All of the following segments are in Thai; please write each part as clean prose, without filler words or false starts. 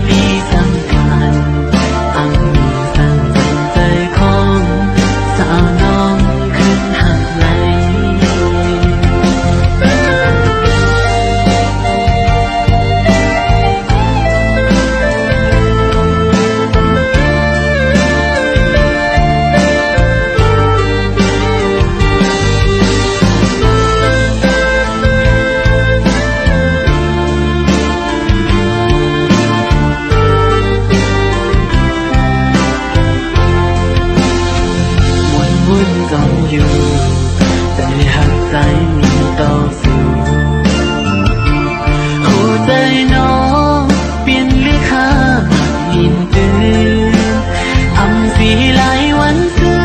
ปีสำคัญอังมีสั่งเป็นใจของสาวน้องขึ้นหักไหลอยู่ใจหักใจมีต่อสู้หัวใจน้องเปลี่ยนหรือค่าหินตื่นทำสีหลายวันคื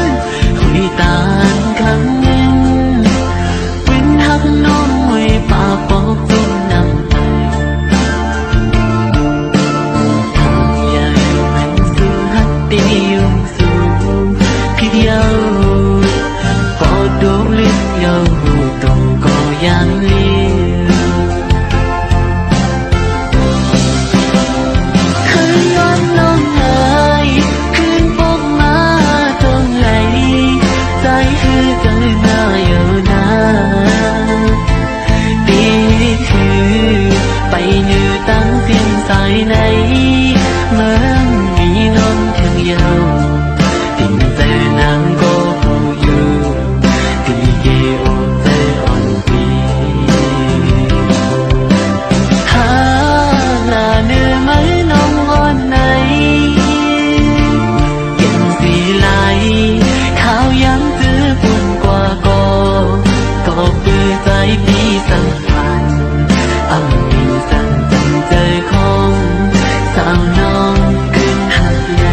นคุยตานครั้งหนึ่งเป็นหักน้องไว้ปากบอกจมน้ำไปทางใหญ่มันสู้หักตียงสูงพี่เดียวดูลิบยาวหูตรงก็ยังเลี้ยวคืนย้อนน้องเอ๋ยคืนพกมาตรงไหลใจคือใจหน้าอยู่นาตีคือไปยืดตั้งเสียงสายในเหมือนมีน้องเพียงยาวติ่งเจอนางก็หูอยู่ปีสำคัญอังมีสั่งเป็นใจของสาวน้องขึ้นหักไหล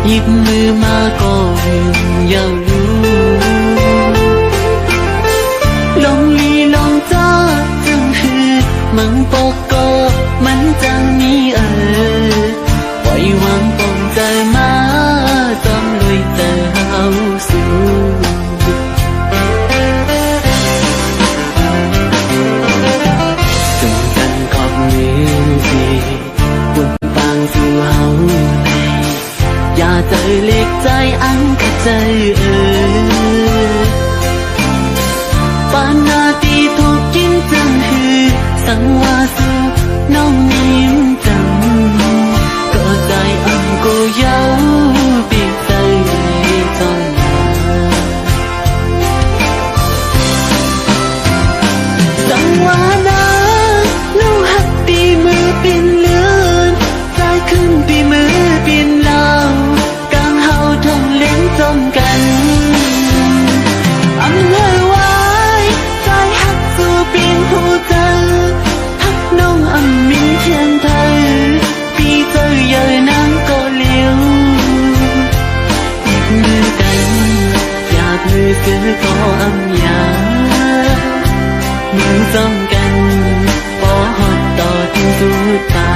หยิบมือมาก็ยังรู้ลงลีลงจ้าจังคือมังปกก็มันจังมีปล่อยวางปมใจมาจำลุยเจอเฮาสู่จงกันขอบมือสิบุญปางสู่เฮาอย่าใจเล็กใจอันกับใจปานนาตีถูกกินจังหือสังวาสุน้องนิ่มจังก็ใจอันก็เย้าปีกใจจนสังวานาลูกหักตีมือเป็นเลือนใจขึ้นตีมือเป็นลาวจมกันอำเภอไว้ใจหักสู่ปีนผู้เจอหักน้องอำมินเทียนเธอปีเจอเยอะนางก็เลี้ยวหยิบมือกันอยากมือซื้อก็อำยามือจมกันพอหอดต่อถึงสุดตา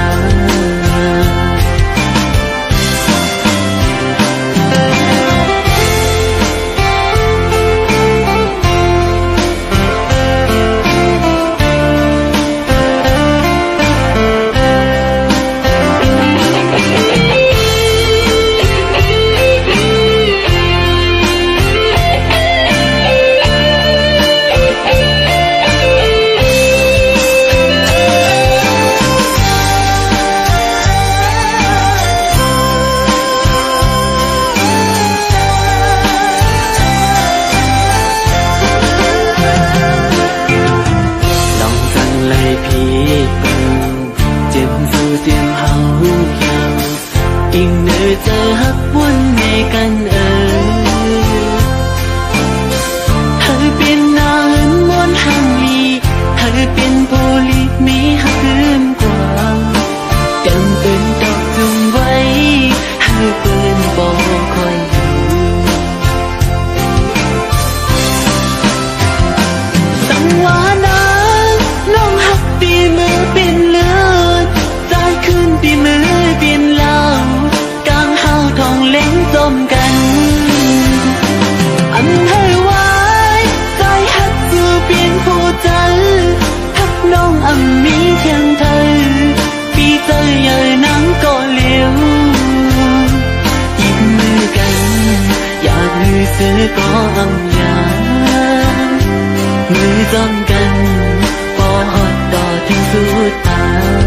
ำยามมือจ้องกันพอฮอดต่อถึงสุดทาง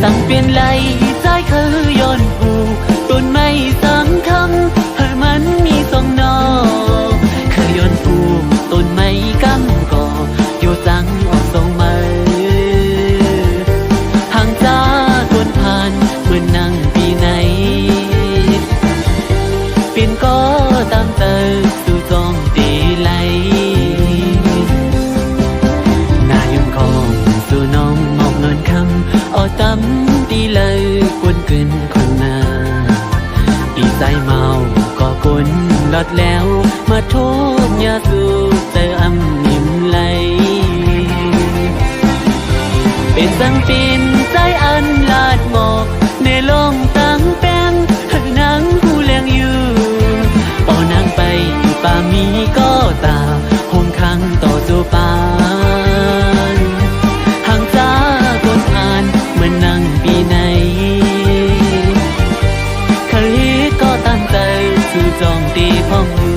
สั่งเปลี่ยนไหลใจคือย้อนผูต้นไม้สังคำให้มันมีสองนอคือย้อนผูต้นไม้กำก่ออยู่สังออกสองมือห่างจากคนผ่านเหมือนนั่งปีไหนเปลี่ยนก็ตามเติมสู่จองตีไหลหน้ายุ่งของสู่น้องมองนอนคำเอาตำตีเลยกวนกลืนคนนาอีใจเมาก็กลลดแล้วมาโทษยาสูบเจออำนิ่มไหลเป็นสังปีนใจอันลาดหมอกในลงตั้งแป้งให้นางผู้เลี้ยงอยู่ป่อนางไปป่ามีก็ตาหงขังต่อจูปานห่างจากคนผ่านเหมือนนั่งปีไหนเคยก็ตั้งใจสู่จองตีพ่อมือ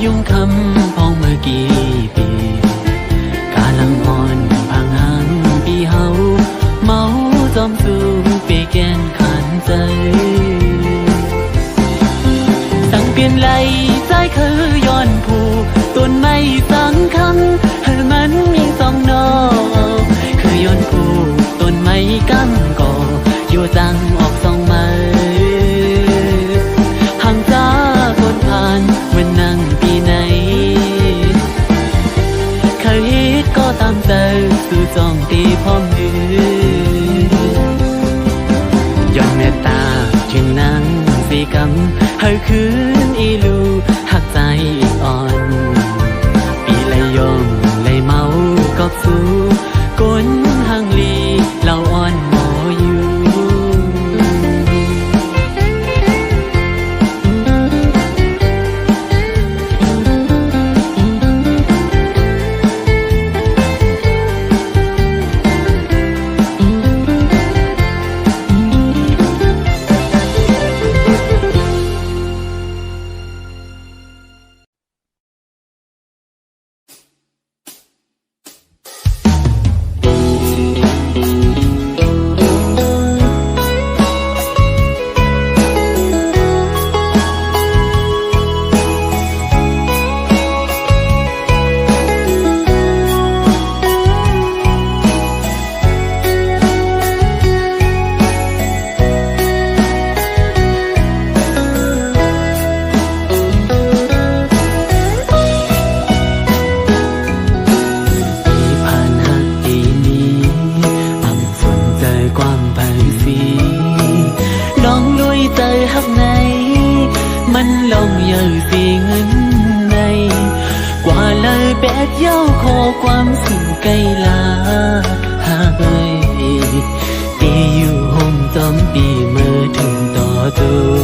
ยุ่งคำพองเมื่อกี่ปีกาลังอ่อนพังหังปีเฮาเมาจอมสูงเปแกนขันใจสั่งเปลี่ยนไหลใจคือย้อนผูต้นไม้สังคำให้มันมีสองนอคือย้อนผูต้นไม้กำก่ออยู่จังออกสองมือห่างจากคนผ่านเหมือนนั่งปีไหนเคยก็ตามใจสู่จองตีพ่อมือย้อนเมตตาถึงนางสีกำให้คืนอีลูหักใจอ่อนปีเลยยมเลยเมากอบสู่ก้นห่างลีเล่าอ่อนหมออยู่ ดเย้าขอความสิ่งไกลลาหาเอ้ยตีอยู่ห้องจอมปีเมื่อถึงต่อตัว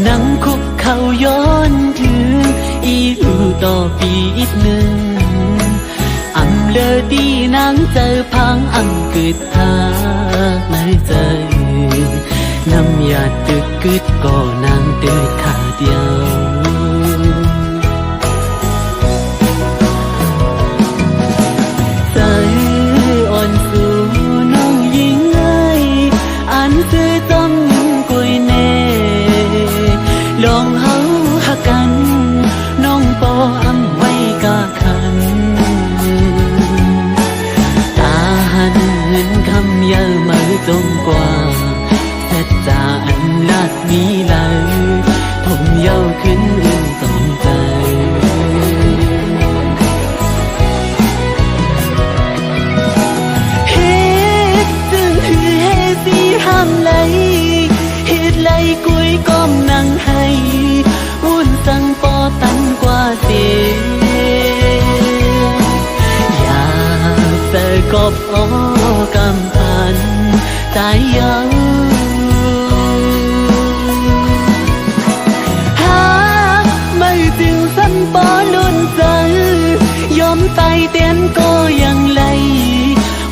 นังคุกเขาย้อนถึงอีลูต่อปีอีกหนึ่งอำเลอดีนางเจอพังอำกึดทากในใจน้ำยาตึกกึดก็นางเดือดขาเดียวใจอ่อนสู่น้องยิ่งไงอันซื้อจอมกุยเน่ลองเฮาหักกันน้องปออำไว้กะคันตาหันเงินคำเยอะมาจงกว่าเสร็จจาอันลาดมีไหลผมเย้าขึ้นอื่นสองใจเฮ็ดจึงคือเฮสีห้ามไหลเฮ็ดไหลกุยก้มนั่งให้วุ่นสั่งปอตันกว่าเสียอยากเจอกบกำพันตายยังหาไม่จึงสั่นปอลุ่นใจยอมตายเตียนก็ยังไหล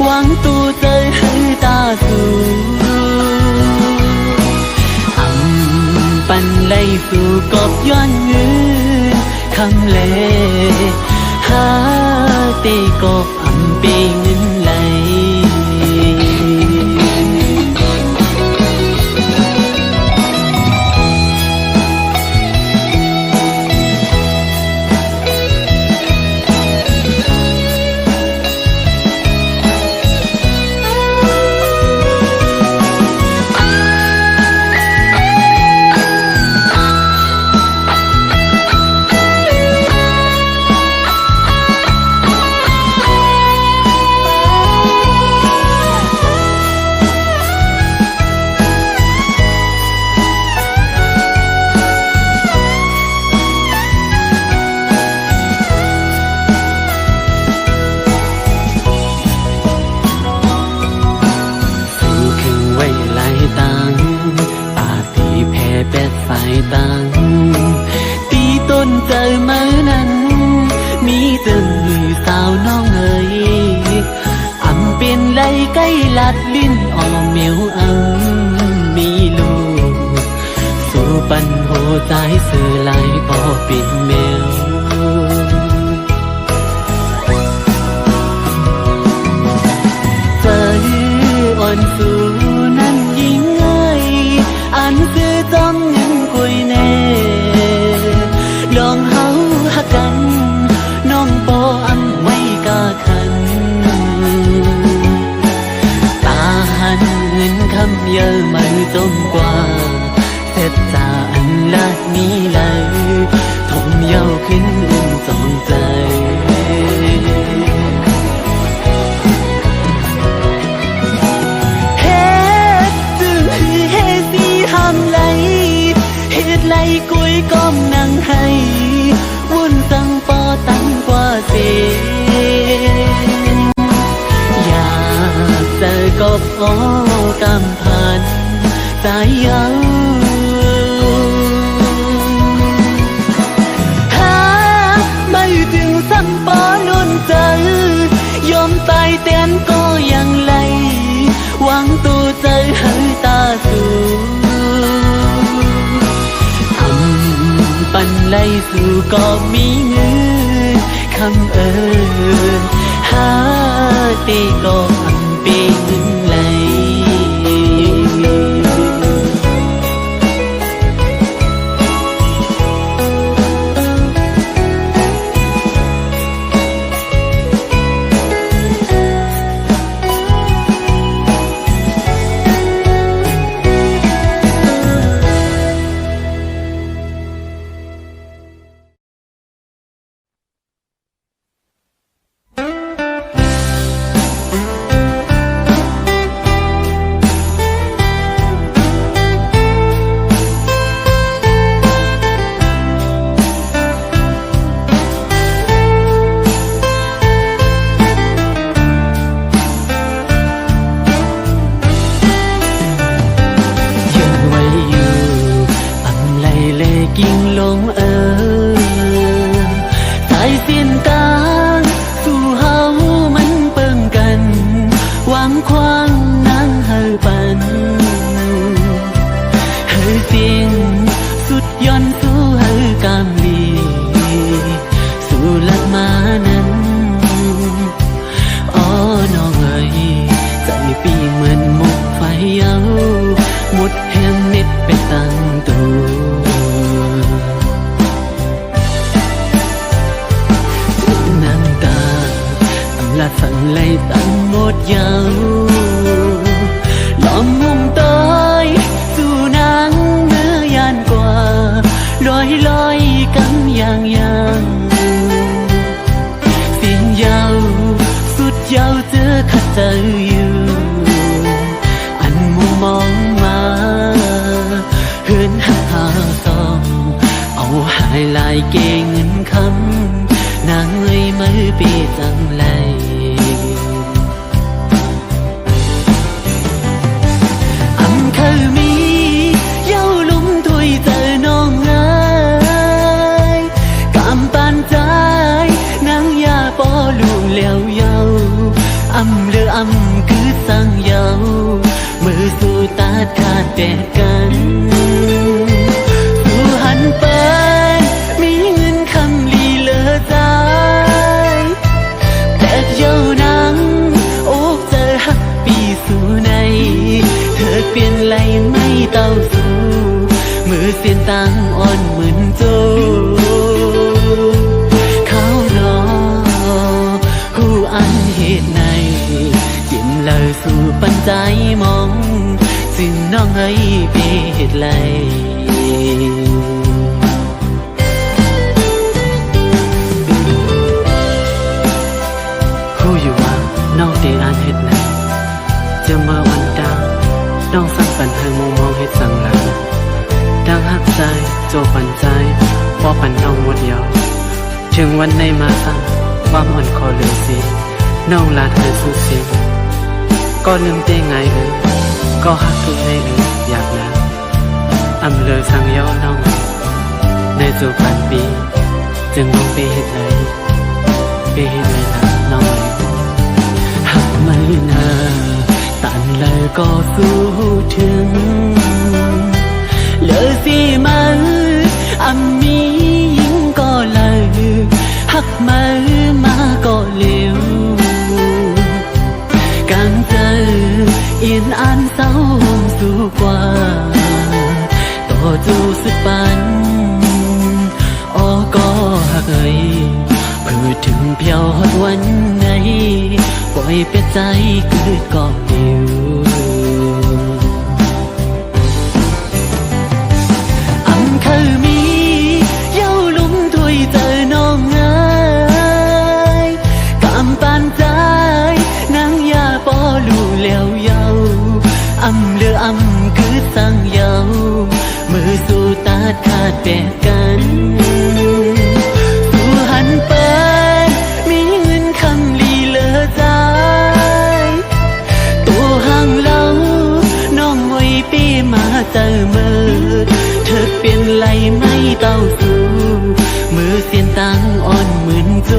หวังตู้เจอให้ตาสู่ปันไล่สู่กบย้อนเงินคำเลหาตีกบอำปีเงินไหลตังตีต้นเจอมือนั้นมีจึงมือสาวน้องเอ๋ยอำเป็นไหลใกล้ลัดลิ้นออมเมียวอังมีลูกสู่ปันโหใจเสือไหลพอเป็นแมวใจอ่อนสู่นั้นยิ่งเอ้ยอันคือจอมกุยเน่ลองเฮาหักกันน้องปออำไว้กะคันตาหันเงินคำเยอะมาจมกว่าเสร็จจาอันลาดมีไหลทมเย้าขึ้นอุ่นจองใจเฮ็ดจึงคือเฮสีห้ามไหลเฮ็ดไหลกุยก้มนั่งให้วุ่นสั่งปอตันกว่าเสียอยากเจอกบกำพันสายเย้าหาไม่จึงสั่งปอลุ่นใจยอมตายเตียนก็ยังไหลหวังตู้ใจให้ตาสู่ปันไล่สู่ก็มีเงินคำเอิญหาตีก็อำปีเงินไหล เ แดดกันผู้หันเปินมีเงินคำลีเลอใจแต่เย้านังโอ้เจอฮักปีสู่ในเธอเปลี่ยนไหลไม่เต้าสู่มือเสียนตังอ่อนเหมือนโจเขารอผู้อันเหตุในจิ้มเลยสู่ปัญใจมองซึ่งน้องให้ไปเหตุไรผู้อยู่ว่าน้องได้อ่านเหตุไหนจะมาวันดาน้องสั่งปันให้มุมมองเหตุสั่งหลังดังหักใจโจปันใจพอปันน้องหมดเดียวถึงวันในมาสั่งความอ่อนคอเหลือสิน้องลาเธอสู้สิก็ลืมได้ไงก็หักทุกในอยากนะอำเลยสั่งย้อนน้องในจูปันปีจึงมองไปเหตุไรนะน้องหักไม่นาตันเลยก็สู้ถึงเลยสิมันมียิ่งก็เลยหักมาก็เร็วการเจออินอ่านเศร้าสู้กว่าต่อจูสุดปันอ้อก็หักเอ่ยเพื่อถึงเพียวหดวันไหนปล่อยเปียใจเกิดก็เดียวคือมีเย้าลุ่มถวยเจอน้องเอ๋ยกำปานใจนางยาปอลูเหลียวเยาเลือคือสั่งเยามือสู่ตาขาดแดดกันสู่หันเปิดมีเงินคำลีเลอใจตัวห่างเล่าน้องไว้ปีมาเจอมือเธอเปลี่ยนไหลไม่เต้าสู่มือเสียนตังอ่อนเหมือนโจ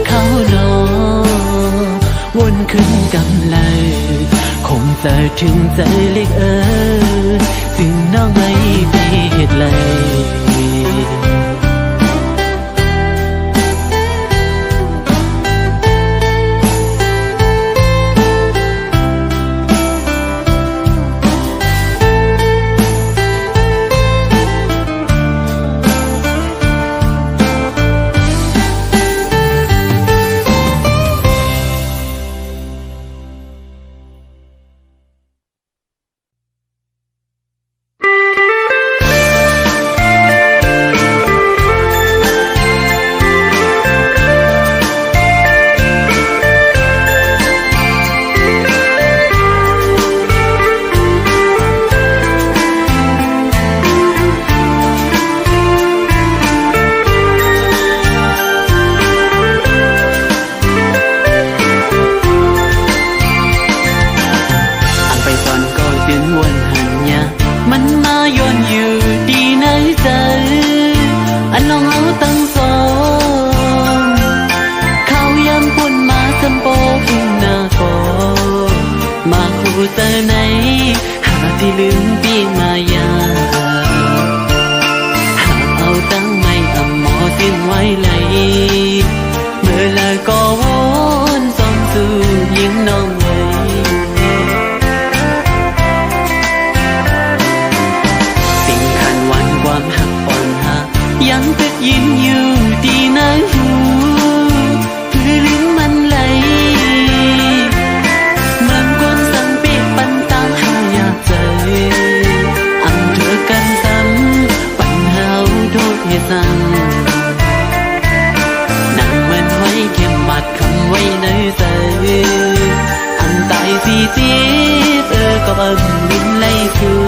เขานอวนขึ้นกำเลยคงเจอถึงใจเล็กจึงน้องไม่ไปเหตุเลยเจอไหนหาที่ลืมปีมายาหาเอาตั้งไม่หมอสิ้นไว้เลยเมื่อลาก็วนส่องสู่ยิ่งน้องเลยสิ่งขันวันความหักอ่อนหักยังติดยิ้มอยู่ที่ไหนหูเพื่อลืมมันเลยสั่งนั่งเหมือนไว้เข้มบัดคำไว้ในใจอันตายสิจีบก็บังลิ้นไล่คือ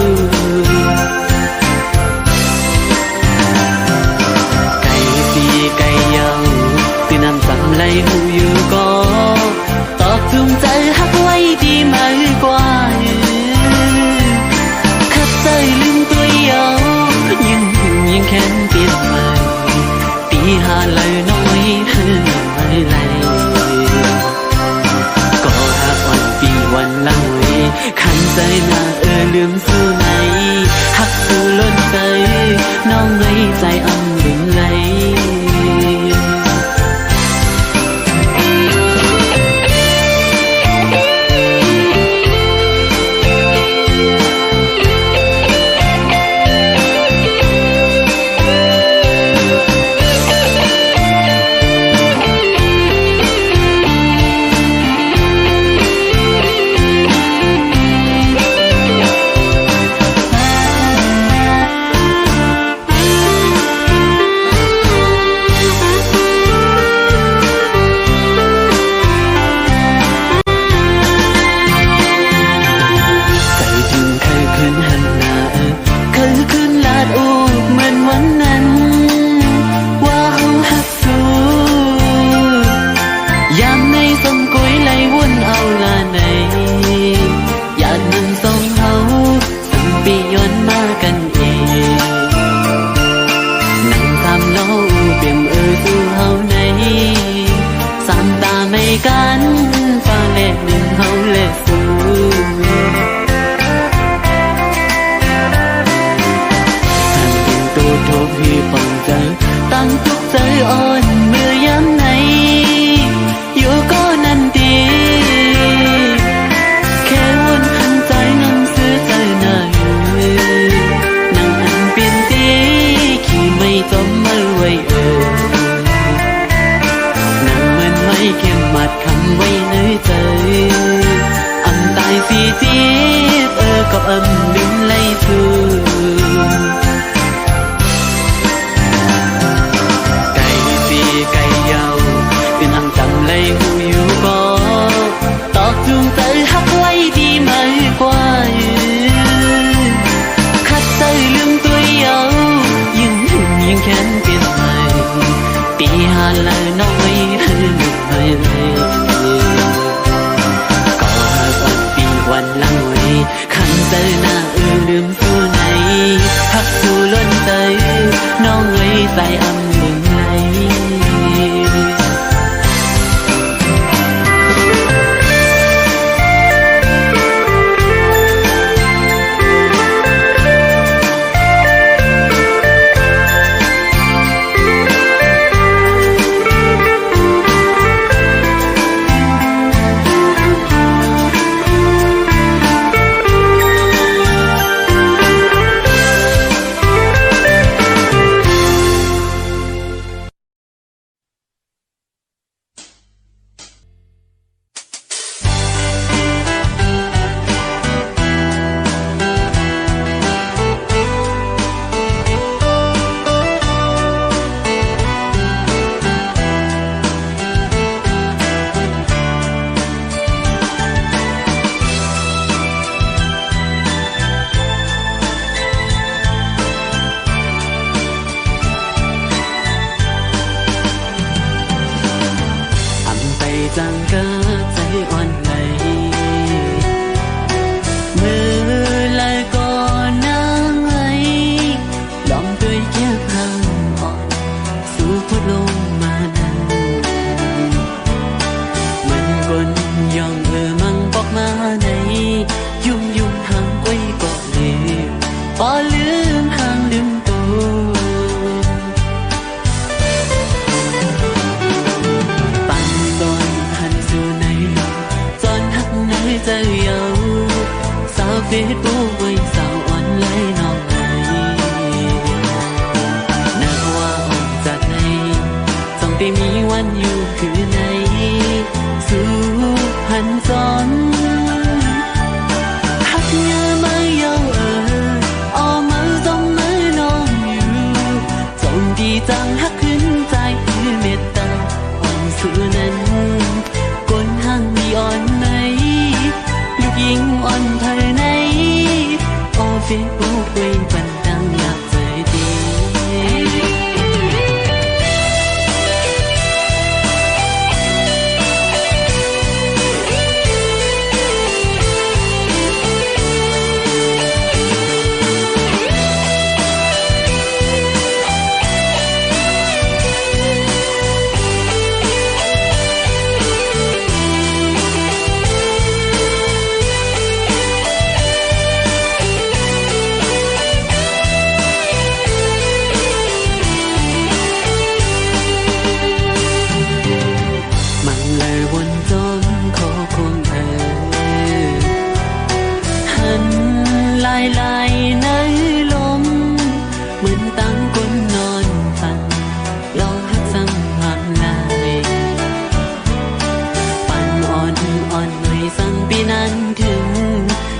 ไก่สีไก่ยาว มสู่ไหนหักสู่ล้นใจน้องไว้ใจอำลึงไหลกันฟ้าเล็ดหนึ่งเฮาเล็ดสูท่านเป็นตัวโทพี่ปังใจตั้งทุกใจอ่อนเมื่อย้ำไหนอยู่ก็นั่นดีแค่วนหันใจนั่งซื้อใจหน้าอยู่นั่งอันเปลี่ยนตีขี่ไม่จมมาไว้เข้มมัดคำไว้ในใจอำตายสีจีบก็อำลืมไล่ทูไก่สีไก่เยาเป็นอำจำไล่หูอยู่บ่ตอกจูงใจหักไว้ดีไหมกว่าคัดใจลืมตัวเยายิ่งหุ่นยิ่งแค้นเปลี่ยนไปตีหาละน้อยก็หักวันปีวันหลังไว้ขันเจอหน้าลืมสู่ไหนหักสู่ล้นใจน้องไว้ใจอำลึงไหลจังก็ใจอ่อนไหลมือลายก่อนนางไหลลองด้วยแก้พลังอ่อนสู่พุทลงมานั้นมันกลยองมังบอกมาในยุ่งห่างไว้ก็ลืมพอลืมห่างลืมตัวใจเยาสาวเฟซบุ๊กไว้สาวอ่อนไลน์น้องไหนนักว่าออกจากไหนต้องได้มีวันอยู่คือไหนสู่พันซ้อนหักเงามาเยาเอามือจ้องมือน้องอยู่จงดีจังหักขึ้นใจคือเมตตาอ่อนสู่นั้นก้นห่างมีอ่อนไหนยิ่งอ่อนภายในโอ้เฟซบุ๊กไว้บันดังอยากใจดี ายลายในลมเหมือนตั้งคนนอนฝันลองหักซ้ำหางลายปั่นอ่อนอ่อนหน่อยสั่งปีนั้นถึง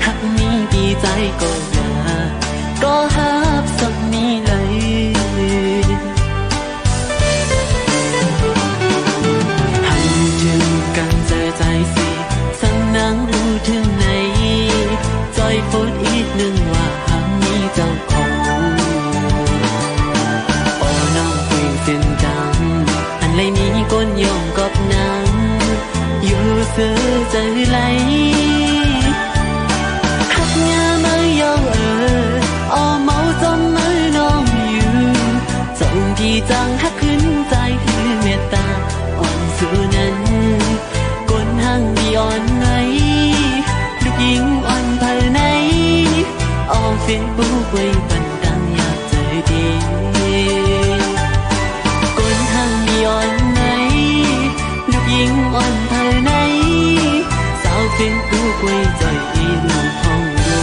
หักมีดีใจก็อย่าก็หับสักนี้เลยหันถึงกันเจอใจสิสั่งนางรู้ถึงไหนจอยพูดอีกหนึ่งว่าหักมีเจ้าของโอ้น้องคุยเส้นจังอันไรมีก้นยอมกับนางอยู่ซื้อใจไหลหักงามือยาวอ้อเมาจมมือน้องอยู่จงพี่จังหักขึ้นใจคือเมตตาอ่อนสู่นั้นก้นห่างดีอ่อนไหนลูกหญิงอ่อนภายในออกเฟซบุ๊กไว้บันดังอยากเจอดีก้นห่างดีอ่อนไหนลูกหญิงอ่อนภายในสาวเฟซบุ๊กไว้ใจดีน้องห้องดู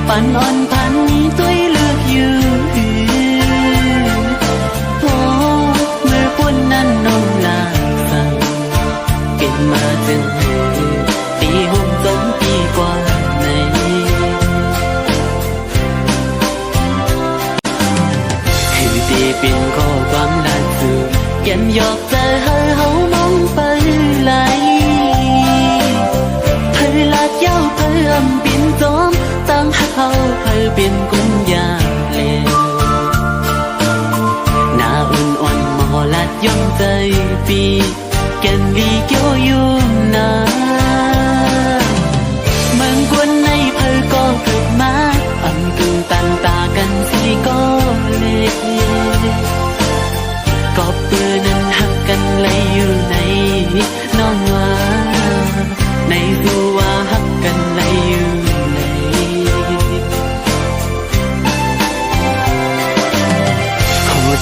ปันอ่อนพันนี้ตัวเลือกอยู่โอ้เมื่อปุ่นนั้นน้องลาสั่งเก็บมาจนตีหุ่มจมปีกว่าในคือตีเป็นข้อความล่าสุดเก็บหยอกใจเฮามองไปไหลเธอลาดยาวเพิ่มปิ่นจอมตั้งหักเขาเธอเป็นกุญยาเลวหน้าอุ่นอ่อนมอลัดย่อมใจปีแก่นลีเกี่ยวยุ่มนาเมืองกวนในเธอก็เกิดมาอันกึ่งตันตากันสีก็เล็กก็เปื้อนั้นหักกันเลยอยู่ในน้องว่าในตัวว่าหักกันเลยอยู่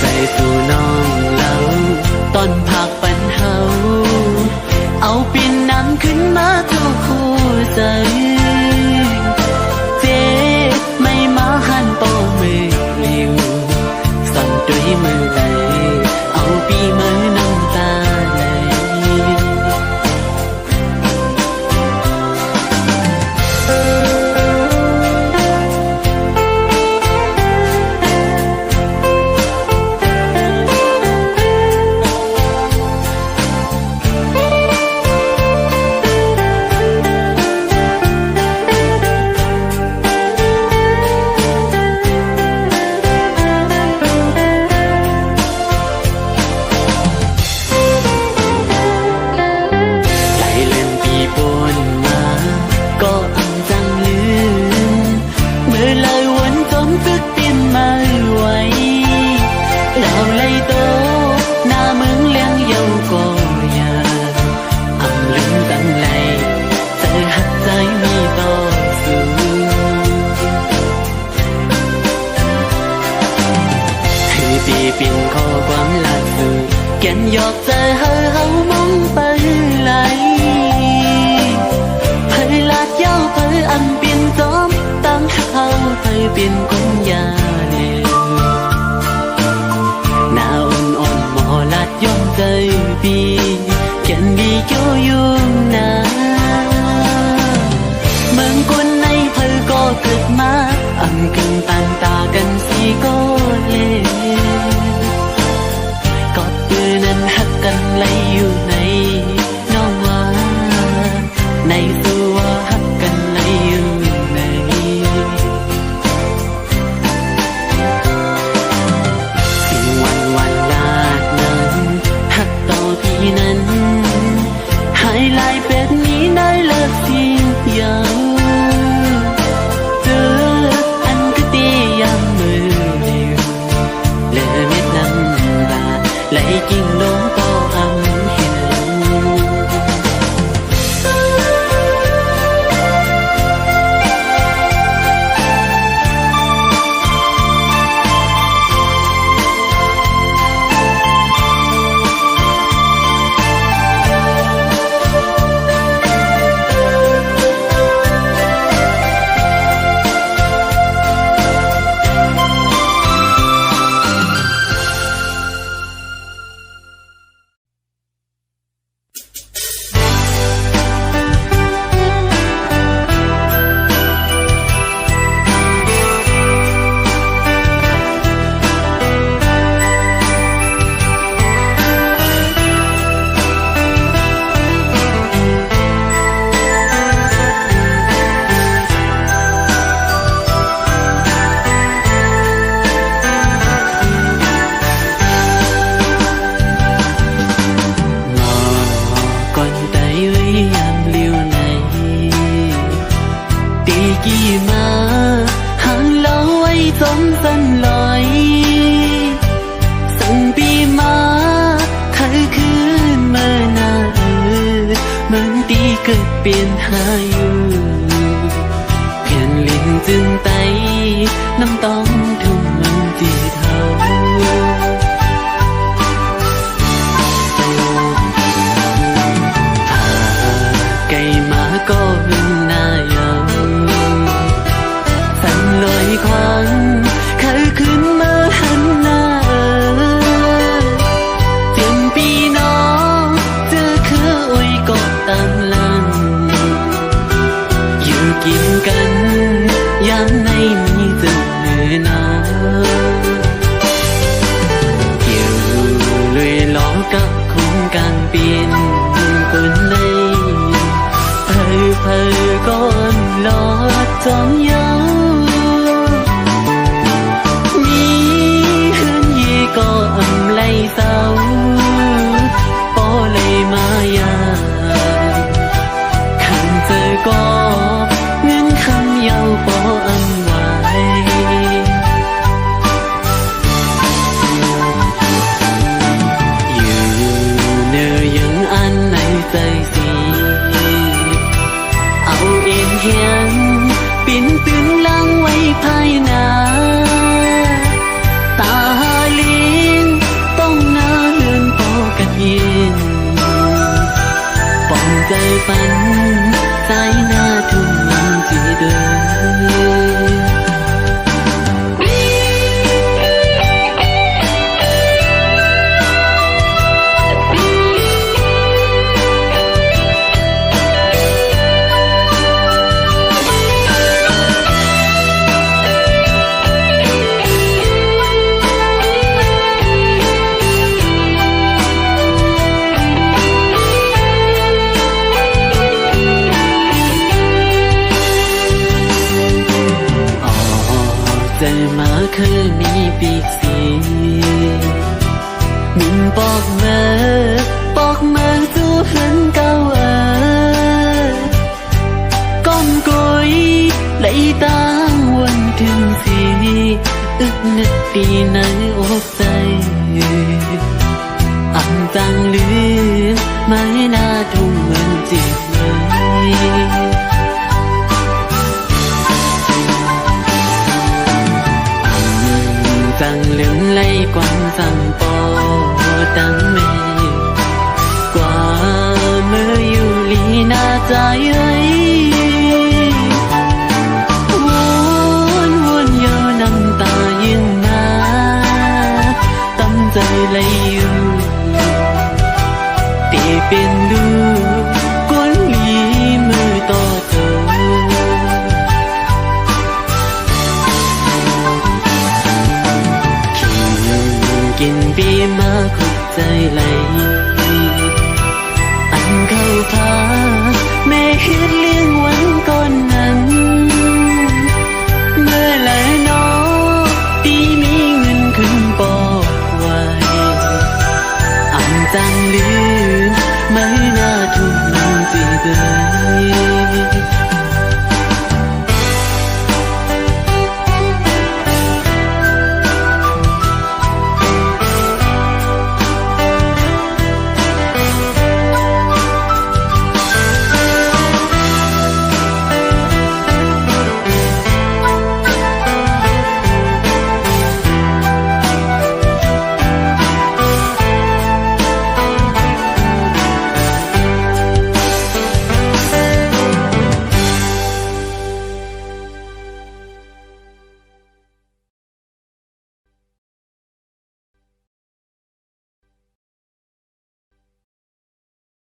ใจสู่น้องเราตอนพักปันเฮาเอาปิ่นน้ำขึ้นมาทุกคู่ใจเจ๊ไม่มาหันโตมือเร็วสั่นด้วยมือ ในสัวฮักกันไหลอยู่ในถึงวันลาดนั้นฮักต่อพี่นั้นหายลายเป็ดนี้ได้เลิกเสียงยาวเจออันก็ตียามมือเดียวเลอเม็ดน้ำตาไหลกิ่งลงก็อำเห็นเกิดเปลี่ยนหาอยู่เพียนลิ้นจึงไตน้ำต้องทุ่มมันจีเท่าไก่มาก็เป็นหน้าเยาสั่นลอยควันเขาขึ้นมาหันหน้าเพียงปีน้องเจอคืออุ้ยก็ตามลังอยู่กินกันยามในมีเจอเนื้อหนาวอยู่เลยล้อกับโครงการเปลี่ยนคนในเพอก่อนลอดจอมเยามีเฮือนยีก็อำไลเศร้าปอเลยมายาขันเจอก็เงินคำเยาปออำไว้อยู่เนื้อยังอันในใจสีเอาเองเฮียนปิ่นตึงลังไว้ภายหน้าตาลิ้นต้องหน้าเลื่อนปอกันยินป้องใจฝันสายหน้าทุ่มมันจีเดินใจมาเคยมีปีกสีมินปอกเมื่อจูเหินเก่าก้อนกุยไหลตางวนถึงสีอึกนึกปีในอกใจอ่ำจังลืมไม่น่าทุ่มเหมือนจิตเลยจังลืมไล่กวางจังปอตั้งเมกว่าเมื่ออยู่ลีน่าใจเอ้ยวนเยอะน้ำตายืนมาตั้งใจไหลอยู่ตีเป็นดูกวนลีมือต่อเธอกินปีมาขุดใจไหลอันเข้าพาแม่ เฮ็ดลี